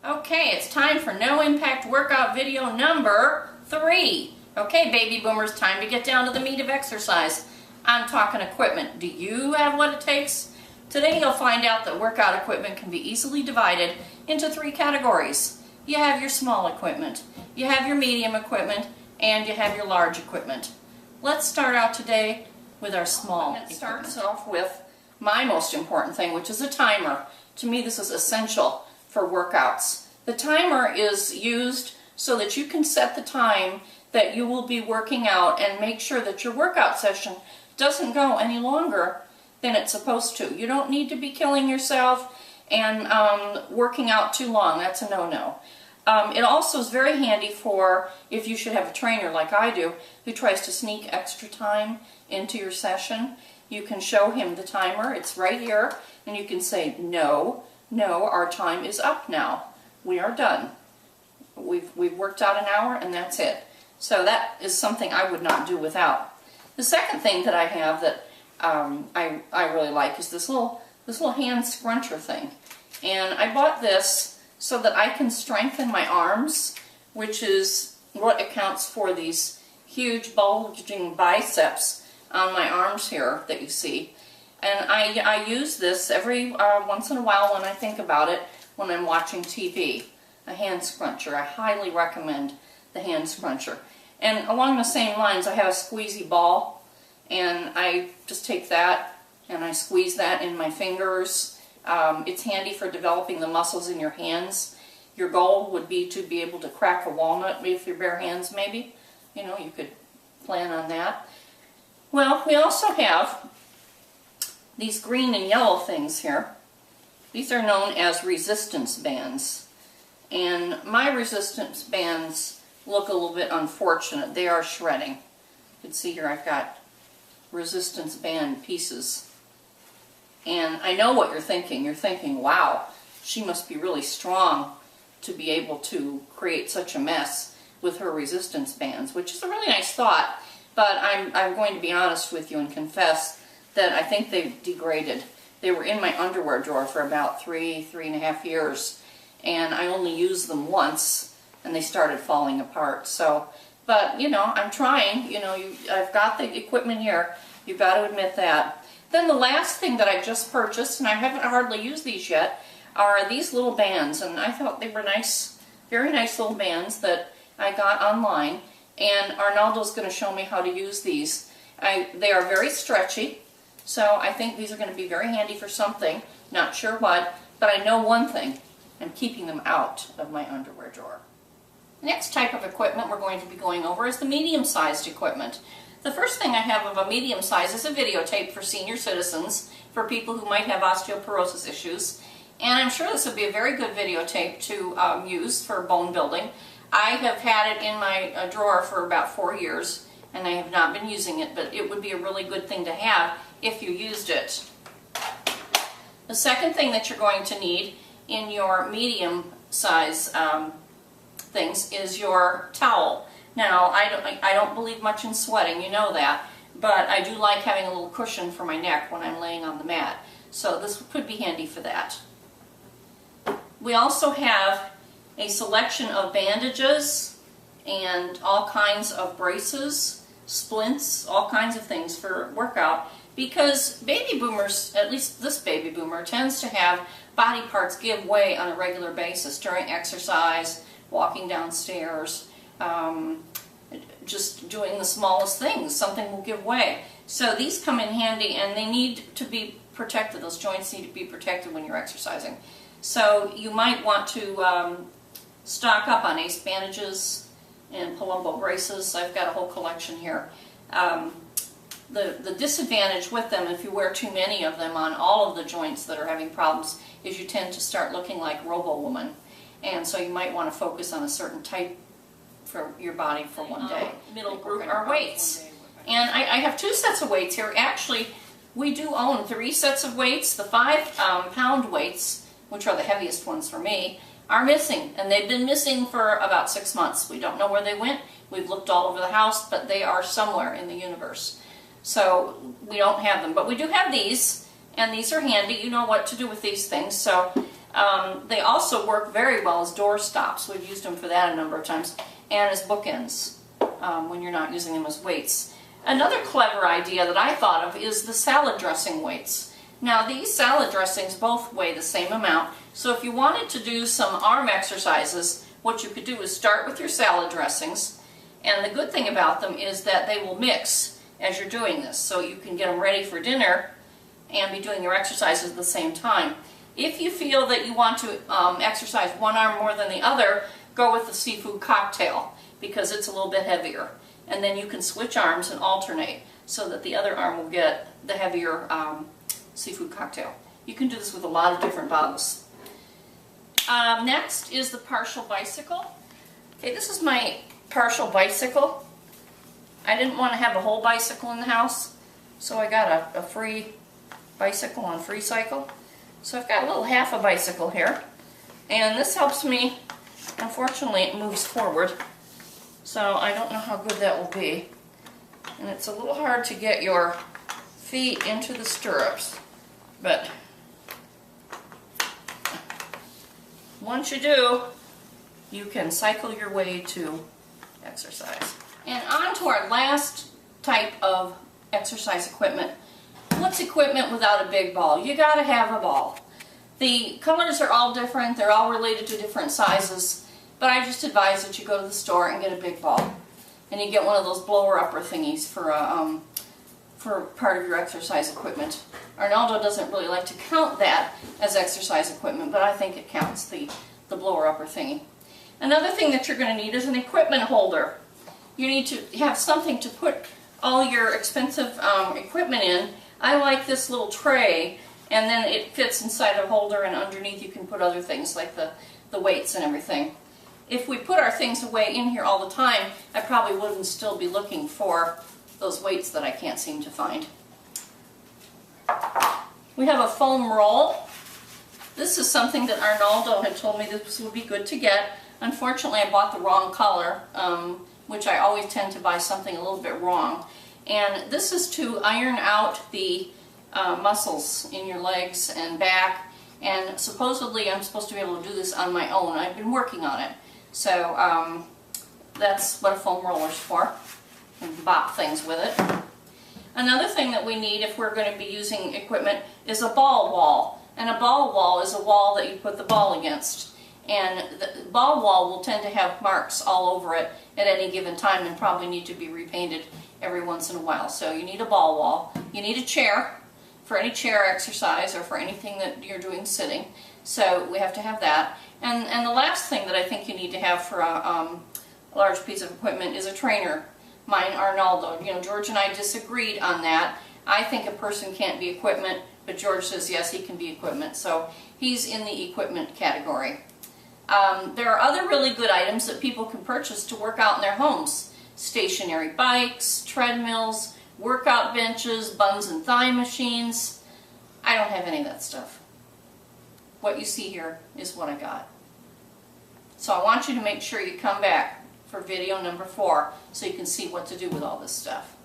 Okay, it's time for No Impact Workout video number 3. Okay, baby boomers, time to get down to the meat of exercise. I'm talking equipment. Do you have what it takes? Today you'll find out that workout equipment can be easily divided into 3 categories. You have your small equipment, you have your medium equipment, and you have your large equipment. Let's start out today with our small. It starts off with my most important thing, which is a timer. To me, this is essential for workouts. The timer is used so that you can set the time that you will be working out and make sure that your workout session doesn't go any longer than it's supposed to. You don't need to be killing yourself and working out too long. That's a no-no. It also is very handy for if you should have a trainer like I do who tries to sneak extra time into your session. You can show him the timer. It's right here, and you can say, no, our time is up now. We are done. We've worked out an hour, and that's it. So that is something I would not do without. The second thing that I have that I really like is this little hand scruncher thing. And I bought this so that I can strengthen my arms, which is what accounts for these huge bulging biceps on my arms here that you see. And I use this every once in a while when I think about it, when I'm watching TV. A hand scruncher. I highly recommend the hand scruncher. And along the same lines, I have a squeezy ball, and I just take that and I squeeze that in my fingers. It's handy for developing the muscles in your hands. Your goal would be to be able to crack a walnut with your bare hands, maybe. You know, you could plan on that. Well, we also have these green and yellow things here. These are known as resistance bands. And my resistance bands look a little bit unfortunate. They are shredding. You can see here I've got resistance band pieces. And I know what you're thinking. You're thinking, wow, she must be really strong to be able to create such a mess with her resistance bands, which is a really nice thought. But I'm going to be honest with you and confess that I think they've degraded. They were in my underwear drawer for about 3.5 years, and I only used them once, and they started falling apart. So, but you know, I'm trying. You know, I've got the equipment here. You've got to admit that. Then the last thing that I just purchased, and I haven't hardly used these yet, are these little bands, and I thought they were nice, very nice little bands that I got online. And Arnaldo's going to show me how to use these. They are very stretchy, so I think these are going to be very handy for something. Not sure what, but I know one thing. I'm keeping them out of my underwear drawer. Next type of equipment we're going to be going over is the medium-sized equipment. The first thing I have of a medium size is a videotape for senior citizens, for people who might have osteoporosis issues. And I'm sure this would be a very good videotape to use for bone building. I have had it in my drawer for about 4 years, and I have not been using it, but it would be a really good thing to have if you used it. The second thing that you're going to need in your medium size things is your towel. Now, I don't believe much in sweating, you know that, but I do like having a little cushion for my neck when I'm laying on the mat, so this could be handy for that. We also have a selection of bandages and all kinds of braces, splints, all kinds of things for workout, because baby boomers, at least this baby boomer, tends to have body parts give way on a regular basis during exercise, walking downstairs, just doing the smallest things. Something will give way. So these come in handy, and they need to be protected. Those joints need to be protected when you're exercising. So you might want to stock up on Ace bandages and Palumbo braces. I've got a whole collection here. The disadvantage with them, if you wear too many of them on all of the joints that are having problems, is you tend to start looking like Robo-Woman. And so you might want to focus on a certain type for your body for one day. Middle group are weights. And I have 2 sets of weights here. Actually, we do own 3 sets of weights. The 5-pound weights, which are the heaviest ones for me, are missing, and they've been missing for about 6 months. We don't know where they went. We've looked all over the house, but they are somewhere in the universe. So we don't have them, but we do have these, and these are handy. You know what to do with these things. So They also work very well as door stops. We've used them for that a number of times, and as bookends when you're not using them as weights. Another clever idea that I thought of is the salad dressing weights. Now these salad dressings both weigh the same amount, so if you wanted to do some arm exercises, what you could do is start with your salad dressings, and the good thing about them is that they will mix as you're doing this, so you can get them ready for dinner and be doing your exercises at the same time. If you feel that you want to exercise one arm more than the other, go with the seafood cocktail because it's a little bit heavier. And then you can switch arms and alternate so that the other arm will get the heavier seafood cocktail. You can do this with a lot of different bottles. Next is the partial bicycle. Okay, this is my partial bicycle. I didn't want to have a whole bicycle in the house, so I got a free bicycle on FreeCycle. So I've got a little half a bicycle here, and this helps me. Unfortunately, it moves forward, so I don't know how good that will be. And it's a little hard to get your feet into the stirrups, but once you do, you can cycle your way to exercise. And on to our last type of exercise equipment. What's equipment without a big ball? You gotta have a ball. The colors are all different, they're all related to different sizes, but I just advise that you go to the store and get a big ball. And you get one of those blower upper thingies for part of your exercise equipment. Arnaldo doesn't really like to count that as exercise equipment, but I think it counts, the blower upper thingy. Another thing that you're going to need is an equipment holder. You need to have something to put all your expensive equipment in. I like this little tray, and then it fits inside a holder, and underneath you can put other things like the weights and everything. If we put our things away in here all the time, I probably wouldn't still be looking for those weights that I can't seem to find. We have a foam roll. This is something that Arnaldo had told me this would be good to get. Unfortunately, I bought the wrong color, which I always tend to buy something a little bit wrong. And this is to iron out the muscles in your legs and back. And supposedly I'm supposed to be able to do this on my own. I've been working on it. So that's what a foam roller's for. And bop things with it. Another thing that we need if we're going to be using equipment is a ball wall. And a ball wall is a wall that you put the ball against. And the ball wall will tend to have marks all over it at any given time and probably need to be repainted every once in a while. So you need a ball wall. You need a chair for any chair exercise or for anything that you're doing sitting. So we have to have that. And the last thing that I think you need to have for a large piece of equipment is a trainer. Mine, Arnaldo. You know, George and I disagreed on that. I think a person can't be equipment, but George says yes, he can be equipment. So he's in the equipment category. There are other really good items that people can purchase to work out in their homes. Stationary bikes, treadmills, workout benches, buns and thigh machines. I don't have any of that stuff. What you see here is what I got. So I want you to make sure you come back for video number 4 so you can see what to do with all this stuff.